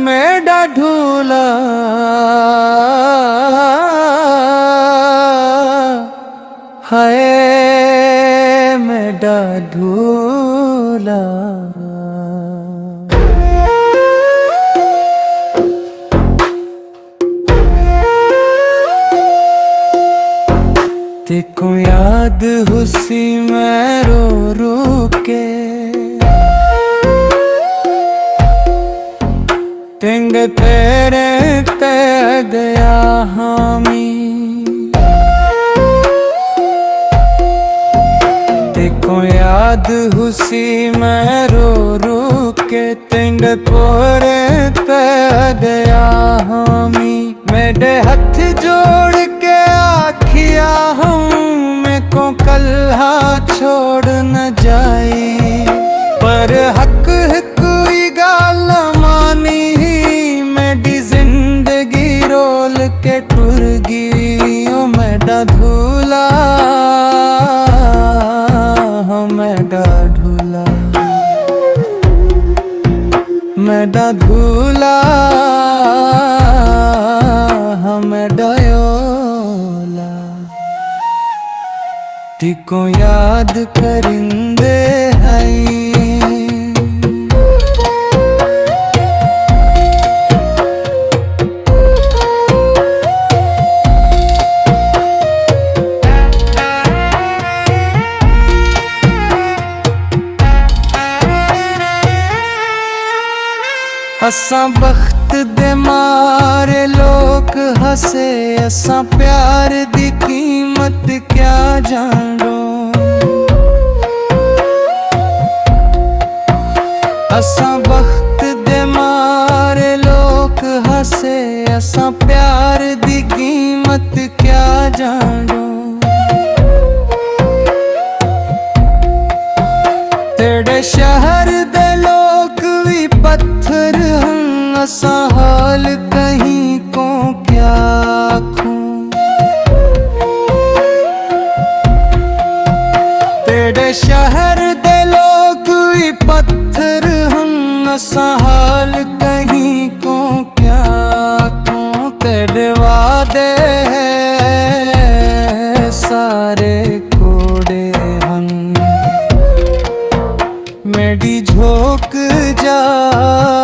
मेरा ढूला हाय मेरा ढूला। तेको याद हुसी मैं रो रो के तिंग तेरे ते दया हामी। तेको याद हुसी मैं रो रो के तिंग पोरे ते दया हामी। मेरे हाथ जोड़ के आखिया हूँ मैं को कल्हा छोड़ न जाई। पर हक कोई गाल मानी मेरी जिंदगी रोल के टुर गई। ओ मेरा धूला मेरा ढूला मेरा धूला मेरा योला। तिको याद करिंदे हैं असा बख्त दे मारे लोग हसे। असा प्यार दी कीमत क्या जानो। असा बख्त दे मारे लोग हसे। असा प्यार दी कीमत क्या जानो। तेरे शहर दे लोग भी पत्थर हम। असा हाल कहीं को क्या आखूं। तेरे शहर दे लोग भी पत्थर हम। असा हाल कहीं को क्या आखूं। तेरे वादे सारे कोड़े हम। मेरी झोंक जाड़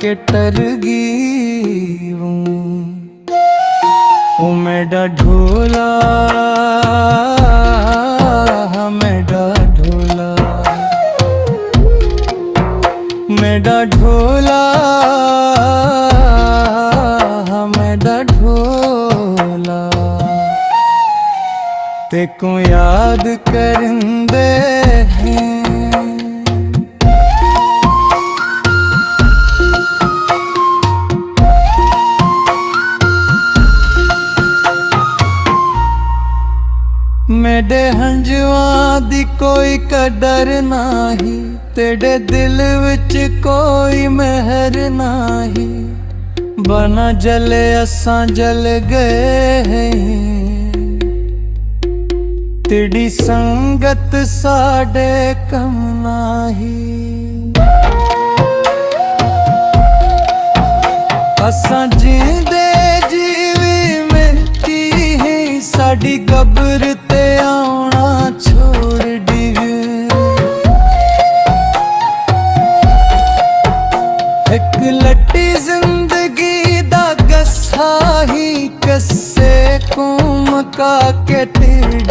के टर गई हूँ। ओ मेरा ढोला मेरा ढोला मेरा ढोला मेरा ढोला। तेको याद करंदे हैं मेरे हंजुआ दी कोई कदर नाही। तेरे दिल विच कोई मेहर नाही। बना जले असा जल गए हैं। तेरी संगत साडे कम नाही। असा जींदे जीवी मिलती है। साडी कब्र ते आउणा छोड़ डिग। एक लट्टी जिंदगी दा गस्सा ही कस्से को मका के टिड।